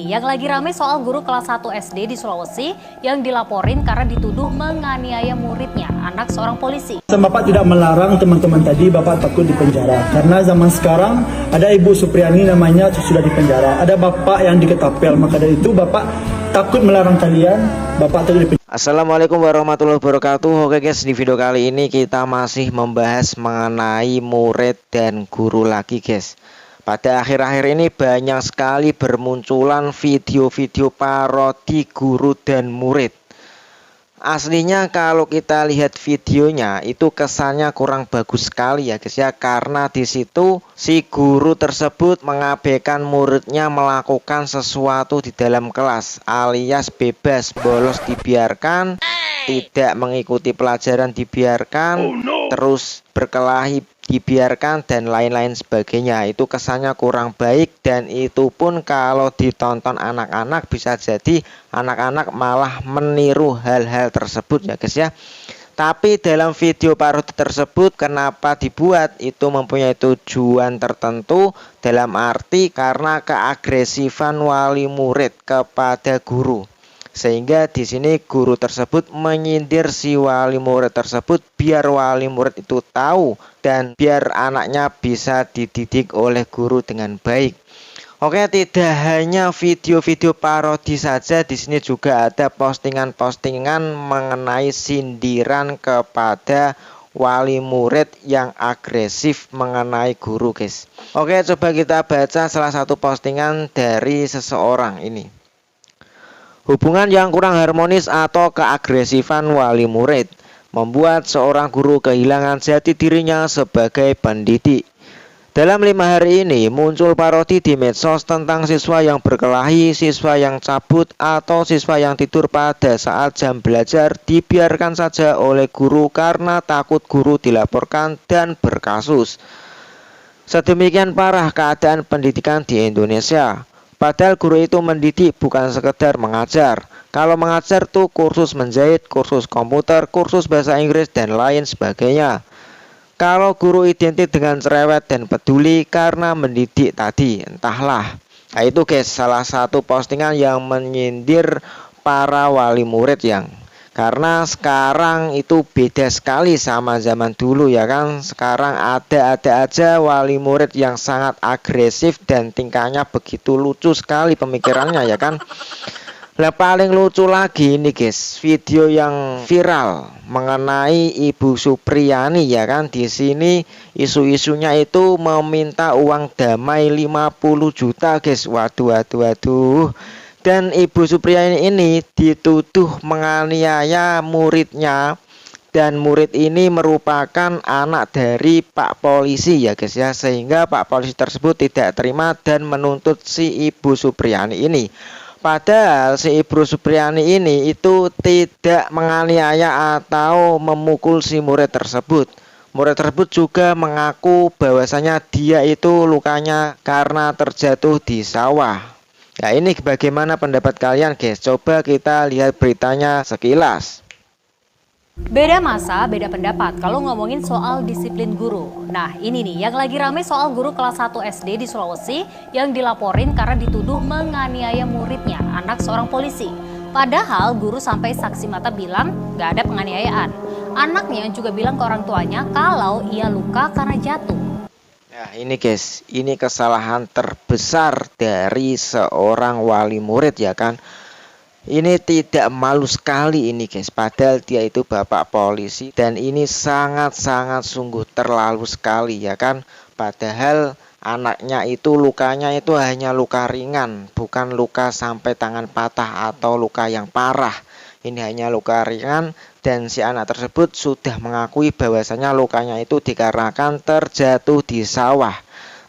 nih yang lagi rame soal guru kelas 1 SD di Sulawesi yang dilaporin karena dituduh menganiaya muridnya, anak seorang polisi. Bapak tidak melarang teman-teman tadi, Bapak takut dipenjara. Karena zaman sekarang ada Ibu Supriani namanya sudah dipenjara. Ada Bapak yang diketapel, maka dari itu Bapak takut melarang kalian, Bapak takut dipenjara. Assalamualaikum warahmatullahi wabarakatuh. Oke guys, di video kali ini kita masih membahas mengenai murid dan guru lagi guys. Pada akhir-akhir ini banyak sekali bermunculan video-video parodi guru dan murid. Aslinya kalau kita lihat videonya itu kesannya kurang bagus sekali ya guys ya, karena di situ si guru tersebut mengabaikan muridnya melakukan sesuatu di dalam kelas, alias bebas bolos dibiarkan, tidak mengikuti pelajaran dibiarkan, terus berkelahi dibiarkan dan lain-lain sebagainya. Itu kesannya kurang baik, dan itu pun kalau ditonton anak-anak bisa jadi anak-anak malah meniru hal-hal tersebut ya guys ya. Tapi dalam video parodi tersebut kenapa dibuat, itu mempunyai tujuan tertentu, dalam arti karena keagresifan wali murid kepada guru. Sehingga di sini guru tersebut menyindir si wali murid tersebut biar wali murid itu tahu dan biar anaknya bisa dididik oleh guru dengan baik. Oke, tidak hanya video-video parodi saja, di sini juga ada postingan-postingan mengenai sindiran kepada wali murid yang agresif mengenai guru guys. Oke, coba kita baca salah satu postingan dari seseorang ini. Hubungan yang kurang harmonis atau keagresifan wali murid membuat seorang guru kehilangan jati dirinya sebagai pendidik. Dalam 5 hari ini muncul parodi di medsos tentang siswa yang berkelahi, siswa yang cabut, atau siswa yang tidur pada saat jam belajar dibiarkan saja oleh guru karena takut guru dilaporkan dan berkasus. Sedemikian parah keadaan pendidikan di Indonesia. Padahal guru itu mendidik, bukan sekedar mengajar. Kalau mengajar tuh kursus menjahit, kursus komputer, kursus bahasa Inggris, dan lain sebagainya. Kalau guru identik dengan cerewet dan peduli karena mendidik tadi, entahlah. Nah itu guys, salah satu postingan yang menyindir para wali murid yang, karena sekarang itu beda sekali sama zaman dulu ya kan. Sekarang ada aja wali murid yang sangat agresif dan tingkahnya begitu lucu sekali pemikirannya ya kan. Nah paling lucu lagi ini guys, video yang viral mengenai Ibu Supriani ya kan. Di sini isu-isunya itu meminta uang damai 50 juta guys. Waduh. Dan Ibu Supriani ini dituduh menganiaya muridnya, dan murid ini merupakan anak dari Pak Polisi ya guys ya. Sehingga Pak Polisi tersebut tidak terima dan menuntut si Ibu Supriani ini. Padahal si Ibu Supriani ini itu tidak menganiaya atau memukul si murid tersebut. Murid tersebut juga mengaku bahwasanya dia itu lukanya karena terjatuh di sawah. Nah ini bagaimana pendapat kalian guys? Coba kita lihat beritanya sekilas. Beda masa, beda pendapat kalau ngomongin soal disiplin guru. Nah ini nih yang lagi rame soal guru kelas 1 SD di Sulawesi yang dilaporin karena dituduh menganiaya muridnya, anak seorang polisi. Padahal guru sampai saksi mata bilang gak ada penganiayaan. Anaknya juga bilang ke orang tuanya kalau ia luka karena jatuh. Nah ini guys, ini kesalahan terbesar dari seorang wali murid ya kan. Ini tidak malu sekali ini guys, padahal dia itu bapak polisi, dan ini sangat-sangat sungguh terlalu sekali ya kan. Padahal anaknya itu lukanya itu hanya luka ringan, bukan luka sampai tangan patah atau luka yang parah. Ini hanya luka ringan, dan si anak tersebut sudah mengakui bahwasanya lukanya itu dikarenakan terjatuh di sawah.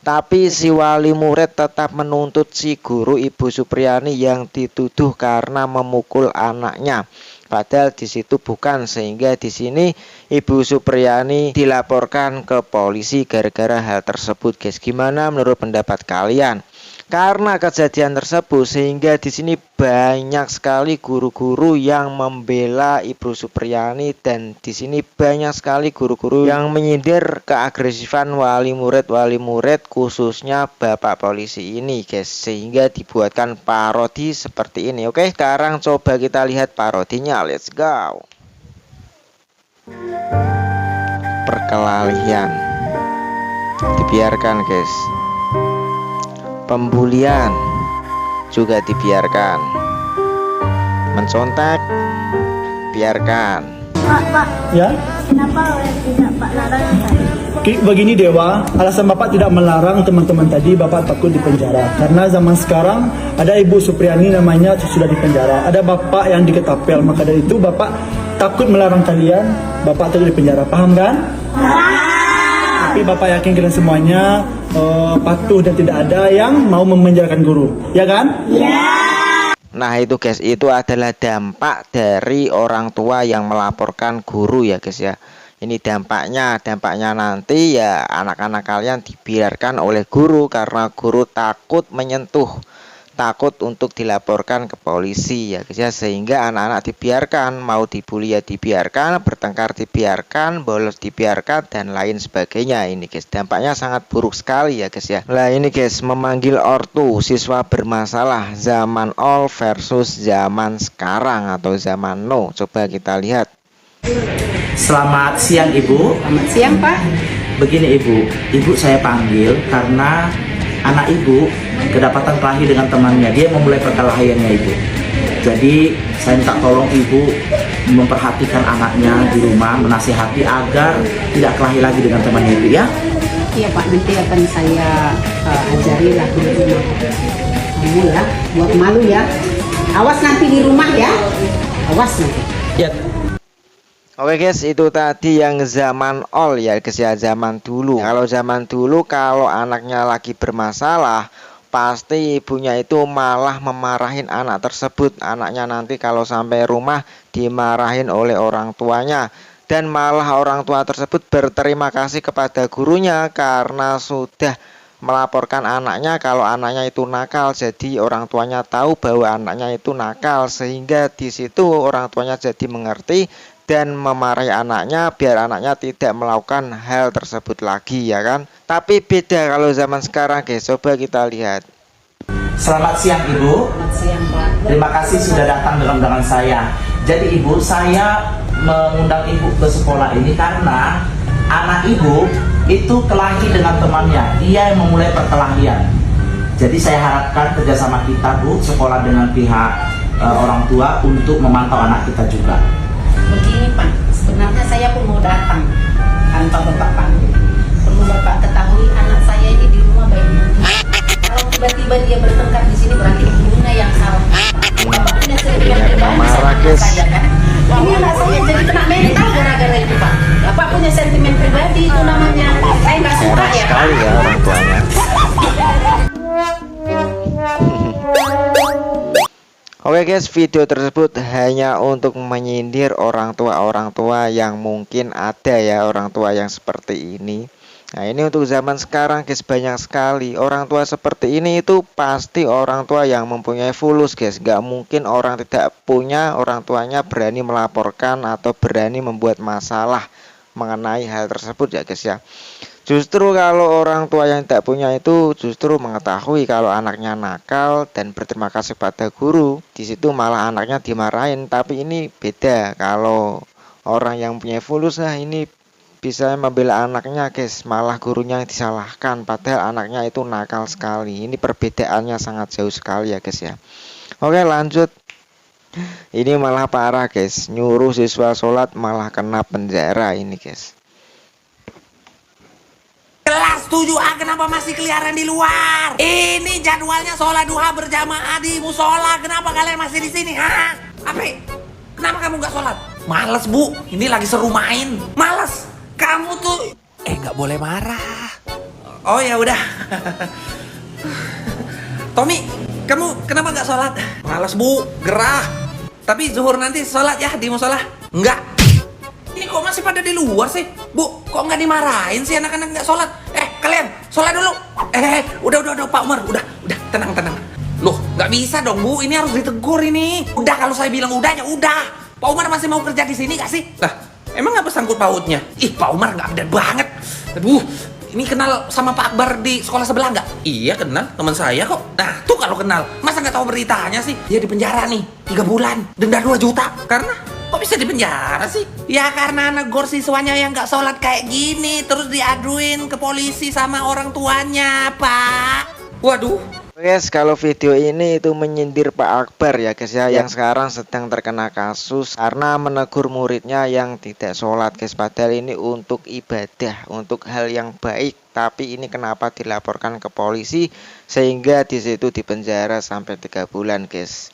Tapi si wali murid tetap menuntut si guru Ibu Supriani yang dituduh karena memukul anaknya. Padahal di situ bukan, sehingga di sini Ibu Supriani dilaporkan ke polisi gara-gara hal tersebut guys. Gimana menurut pendapat kalian? Karena kejadian tersebut sehingga di sini banyak sekali guru-guru yang membela Ibu Supriani dan di sini banyak sekali guru-guru yang menyindir keagresifan wali murid khususnya Bapak polisi ini guys, sehingga dibuatkan parodi seperti ini. Oke, sekarang coba kita lihat parodinya, let's go. Perkelahian dibiarkan guys, pembulian juga dibiarkan, mencontek biarkan. Pak, Ya, kenapa tidak Pak larang saya? begini Dewa, alasan Bapak tidak melarang teman-teman tadi, Bapak takut dipenjara. Karena zaman sekarang ada Ibu Supriani namanya sudah dipenjara, ada Bapak yang diketapel, maka dari itu Bapak takut melarang kalian, Bapak takut dipenjara, paham kan? Tapi Bapak yakin kalian semuanya patuh dan tidak ada yang mau memenjarakan guru, ya kan? Nah itu guys, itu adalah dampak dari orang tua yang melaporkan guru ya guys ya. Ini dampaknya nanti ya anak-anak kalian dibiarkan oleh guru karena guru takut menyentuh, takut untuk dilaporkan ke polisi ya guys ya, sehingga anak-anak dibiarkan, mau dibully ya dibiarkan, bertengkar dibiarkan, bolos dibiarkan dan lain sebagainya. Ini guys, dampaknya sangat buruk sekali ya guys ya. Nah ini guys, memanggil ortu siswa bermasalah zaman all versus zaman sekarang atau zaman now. Coba kita lihat. Selamat siang Ibu. Selamat siang Pak. Begini Ibu saya panggil karena anak Ibu kedapatan kelahi dengan temannya. Dia memulai perkelahiannya Ibu. Jadi saya minta tolong Ibu memperhatikan anaknya di rumah, menasihati agar tidak kelahi lagi dengan temannya Ibu ya. Iya Pak, nanti akan saya ajari lah di rumah kamu ya, buat malu ya. Awas nanti di rumah ya, awas nanti. Ya. Oke guys, itu tadi yang zaman all ya guys ya, zaman dulu. Kalau zaman dulu kalau anaknya lagi bermasalah, pasti ibunya itu malah memarahin anak tersebut. Anaknya nanti kalau sampai rumah dimarahin oleh orang tuanya, dan malah orang tua tersebut berterima kasih kepada gurunya karena sudah melaporkan anaknya kalau anaknya itu nakal. Jadi orang tuanya tahu bahwa anaknya itu nakal, sehingga di situ orang tuanya jadi mengerti dan memarahi anaknya biar anaknya tidak melakukan hal tersebut lagi ya kan. Tapi beda kalau zaman sekarang guys, coba kita lihat. Selamat siang Ibu. Selamat siang Pak. Terima kasih sudah datang dalam undangan saya. Jadi Ibu, saya mengundang Ibu ke sekolah ini karena anak Ibu itu kelahi dengan temannya. Dia yang memulai perkelahian. Jadi saya harapkan kerjasama kita Bu, sekolah dengan pihak orang tua untuk memantau anak kita juga. Begini Pak, sebenarnya saya pun mau datang tanpa Bapak panggil. Perlu Bapak ketahui anak saya ini di rumah baik-baik. Kalau tiba-tiba dia bertengkar di sini berarti gurunya yang salah. Bapak punya sendirian pribadi sama anak saya kan. Ini anak saya jadi kena mental gara-gara itu Pak. Bapak punya sentimen pribadi itu namanya. Saya nggak suka Heran ya Pak. sekali ya orang tuanya. Oke guys, video tersebut hanya untuk menyindir orang tua yang mungkin ada ya, orang tua yang seperti ini. Nah ini untuk zaman sekarang guys, banyak sekali orang tua seperti ini. Itu pasti orang tua yang mempunyai fulus guys. Gak mungkin orang tidak punya orang tuanya berani melaporkan atau berani membuat masalah mengenai hal tersebut ya guys ya. Justru kalau orang tua yang tidak punya itu justru mengetahui kalau anaknya nakal dan berterima kasih pada guru, di situ malah anaknya dimarahin. Tapi ini beda, kalau orang yang punya fulus, nah ini bisa membela anaknya guys, malah gurunya yang disalahkan padahal anaknya itu nakal sekali. Ini perbedaannya sangat jauh sekali ya guys ya. Oke lanjut. Ini malah parah guys, nyuruh siswa sholat malah kena penjara ini guys. Kelas 7A kenapa masih keliaran di luar? Ini jadwalnya sholat duha berjamaah di musola. Kenapa kalian masih di sini? Hah? Apa? Kenapa kamu nggak sholat? Males Bu, ini lagi seru main. Males. Kamu tuh nggak boleh marah. Oh ya udah. Tommy, kamu kenapa nggak sholat? Males Bu, gerah. Tapi zuhur nanti sholat ya di musola? Enggak. Ini kok masih pada di luar sih? Bu, kok nggak dimarahin sih anak-anak nggak sholat? Kalian sholat dulu. Udah Pak Umar, udah tenang. Loh, nggak bisa dong Bu, ini harus ditegur ini. Udah kalau saya bilang udah ya udah. Pak Umar masih mau kerja di sini nggak sih? Lah, emang apa sangkut pautnya? Ih, Pak Umar nggak ada banget. Aduh, ini kenal sama Pak Akbar di sekolah sebelah nggak? Iya kenal, teman saya kok. Nah, tuh kalau kenal, masa nggak tahu beritanya sih? Dia di penjara nih, 3 bulan, denda 2 juta. Karena kok bisa di penjara sih? Ya karena negor siswanya yang nggak sholat kayak gini, terus diaduin ke polisi sama orang tuanya, Pak. Waduh. Guys, kalau video ini itu menyindir Pak Akbar ya guys ya, yang sekarang sedang terkena kasus karena menegur muridnya yang tidak sholat guys. Padahal ini untuk ibadah, untuk hal yang baik, tapi ini kenapa dilaporkan ke polisi sehingga di situ dipenjara sampai 3 bulan guys.